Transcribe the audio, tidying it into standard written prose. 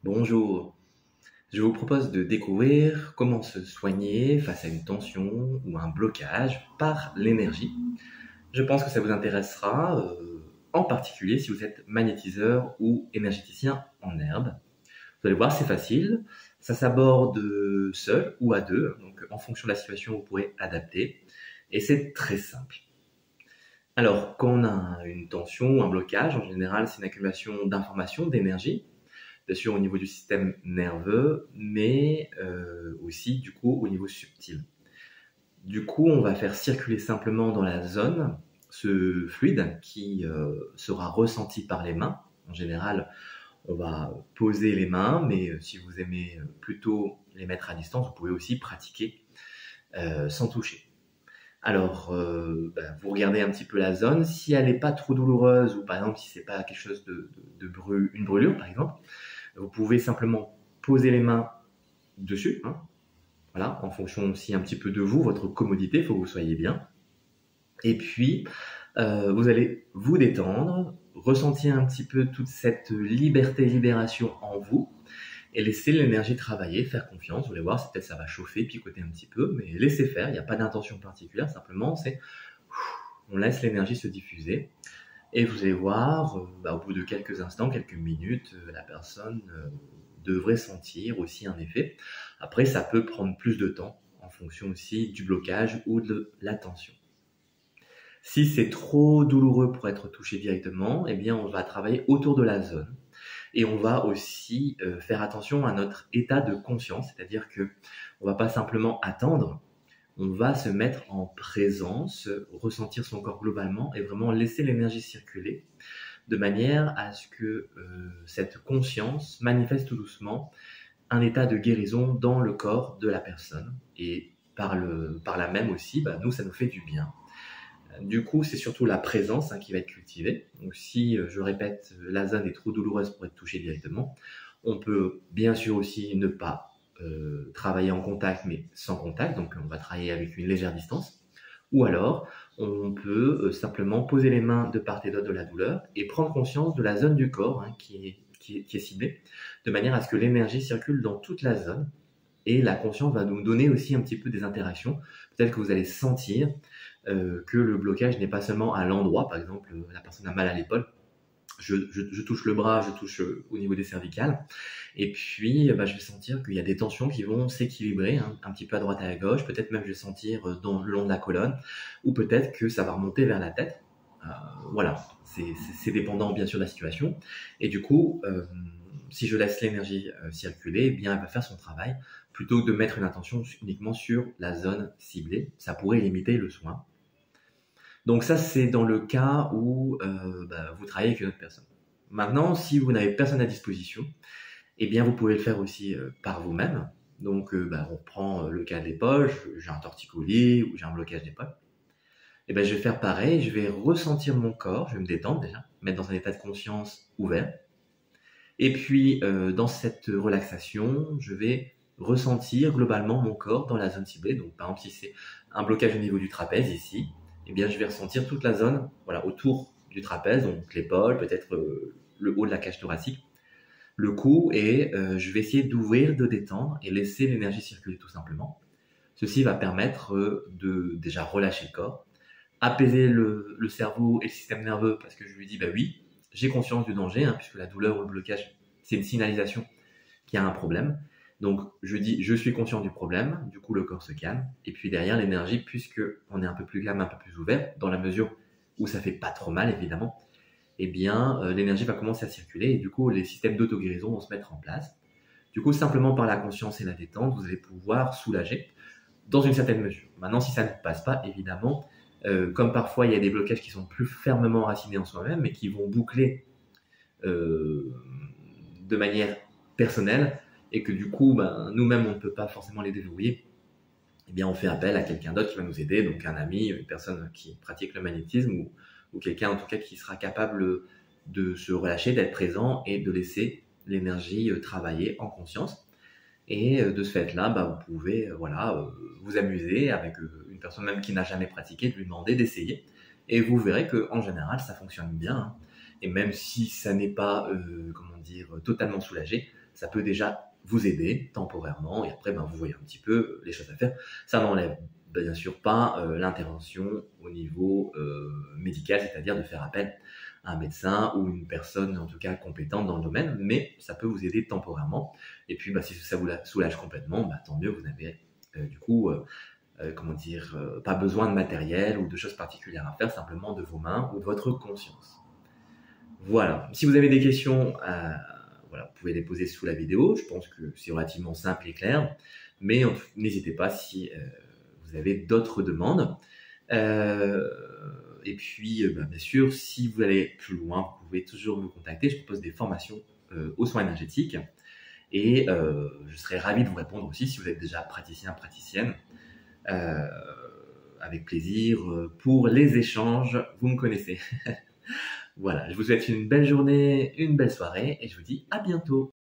Bonjour, je vous propose de découvrir comment se soigner face à une tension ou un blocage par l'énergie. Je pense que ça vous intéressera, en particulier si vous êtes magnétiseur ou énergéticien en herbe. Vous allez voir, c'est facile, ça s'aborde seul ou à deux, donc en fonction de la situation, vous pourrez adapter, et c'est très simple. Alors, quand on a une tension ou un blocage, en général, c'est une accumulation d'informations, d'énergie, bien sûr au niveau du système nerveux, mais aussi du coup au niveau subtil. Du coup, on va faire circuler simplement dans la zone ce fluide qui sera ressenti par les mains. En général, on va poser les mains, mais si vous aimez plutôt les mettre à distance, vous pouvez aussi pratiquer sans toucher. Alors, vous regardez un petit peu la zone. Si elle n'est pas trop douloureuse, ou par exemple si c'est pas quelque chose une brûlure par exemple, vous pouvez simplement poser les mains dessus, hein, voilà, en fonction aussi un petit peu de vous, votre commodité, il faut que vous soyez bien. Et puis, vous allez vous détendre, ressentir un petit peu toute cette liberté, libération en vous, et laisser l'énergie travailler, faire confiance. Vous allez voir, peut-être ça va chauffer, picoter un petit peu, mais laissez faire, il n'y a pas d'intention particulière, simplement c'est on laisse l'énergie se diffuser. Et vous allez voir, au bout de quelques instants, quelques minutes, la personne devrait sentir aussi un effet. Après, ça peut prendre plus de temps en fonction aussi du blocage ou de la tension. Si c'est trop douloureux pour être touché directement, eh bien, on va travailler autour de la zone. Et on va aussi faire attention à notre état de conscience, c'est-à-dire que on va pas simplement attendre, on va se mettre en présence, ressentir son corps globalement et vraiment laisser l'énergie circuler de manière à ce que cette conscience manifeste tout doucement un état de guérison dans le corps de la personne. Et par là même aussi, nous, ça nous fait du bien. Du coup, c'est surtout la présence qui va être cultivée. Donc si, je répète, la zone est trop douloureuse pour être touchée directement, on peut bien sûr aussi ne pas travailler en contact, mais sans contact. Donc on va travailler avec une légère distance. Ou alors, on peut simplement poser les mains de part et d'autre de la douleur et prendre conscience de la zone du corps qui est ciblée, de manière à ce que l'énergie circule dans toute la zone. Et la conscience va nous donner aussi un petit peu des interactions. Peut-être que vous allez sentir que le blocage n'est pas seulement à l'endroit, par exemple, la personne a mal à l'épaule, je touche le bras, je touche au niveau des cervicales, et puis je vais sentir qu'il y a des tensions qui vont s'équilibrer un petit peu à droite et à gauche, peut-être même je vais sentir le long de la colonne, ou peut-être que ça va remonter vers la tête. Voilà, c'est dépendant bien sûr de la situation, et du coup, si je laisse l'énergie circuler, eh bien elle va faire son travail, plutôt que de mettre une attention uniquement sur la zone ciblée, ça pourrait limiter le soin. Donc ça, c'est dans le cas où vous travaillez avec une autre personne. Maintenant, si vous n'avez personne à disposition, eh bien vous pouvez le faire aussi par vous-même. Donc on reprend le cas de l'épaule, j'ai un torticolis ou j'ai un blocage d'épaule. Et je vais faire pareil, je vais ressentir mon corps, je vais me détendre déjà, mettre dans un état de conscience ouvert. Et puis dans cette relaxation, je vais ressentir globalement mon corps dans la zone ciblée. Donc par exemple, si c'est un blocage au niveau du trapèze ici, eh bien je vais ressentir toute la zone, voilà, autour du trapèze, donc l'épaule, peut-être le haut de la cage thoracique, le cou, et je vais essayer d'ouvrir, de détendre et laisser l'énergie circuler tout simplement. Ceci va permettre de déjà relâcher le corps, apaiser le cerveau et le système nerveux, parce que je lui dis oui, j'ai conscience du danger, puisque la douleur ou le blocage, c'est une signalisation qu'il y a un problème. Donc je dis, je suis conscient du problème, du coup le corps se calme, et puis derrière l'énergie, puisque on est un peu plus calme, un peu plus ouvert, dans la mesure où ça fait pas trop mal évidemment, eh bien l'énergie va commencer à circuler, et du coup les systèmes d'auto-guérison vont se mettre en place. Du coup, simplement par la conscience et la détente, vous allez pouvoir soulager dans une certaine mesure. Maintenant, si ça ne passe pas, évidemment, comme parfois il y a des blocages qui sont plus fermement enracinés en soi-même, mais qui vont boucler de manière personnelle, et que du coup, nous-mêmes, on ne peut pas forcément les déverrouiller, eh bien, on fait appel à quelqu'un d'autre qui va nous aider, donc un ami, une personne qui pratique le magnétisme, ou quelqu'un en tout cas qui sera capable de se relâcher, d'être présent et de laisser l'énergie travailler en conscience. Et de ce fait-là, vous pouvez vous amuser avec une personne même qui n'a jamais pratiqué, de lui demander d'essayer. Et vous verrez qu'en général, ça fonctionne bien. Et même si ça n'est pas, totalement soulagé, ça peut déjà vous aider temporairement et après vous voyez un petit peu les choses à faire. Ça n'enlève bien sûr pas l'intervention au niveau médical, c'est-à-dire de faire appel à un médecin ou une personne en tout cas compétente dans le domaine, mais ça peut vous aider temporairement. Et puis si ça vous soulage complètement, tant mieux, vous n'avez du coup pas besoin de matériel ou de choses particulières à faire, simplement de vos mains ou de votre conscience. Voilà, si vous avez des questions, voilà, vous pouvez les poser sous la vidéo. Je pense que c'est relativement simple et clair, mais n'hésitez pas si vous avez d'autres demandes. Et puis, bien sûr, si vous allez plus loin, vous pouvez toujours me contacter. Je propose des formations aux soins énergétiques et je serai ravi de vous répondre aussi si vous êtes déjà praticien, praticienne. Avec plaisir pour les échanges, vous me connaissez. Voilà, je vous souhaite une belle journée, une belle soirée et je vous dis à bientôt.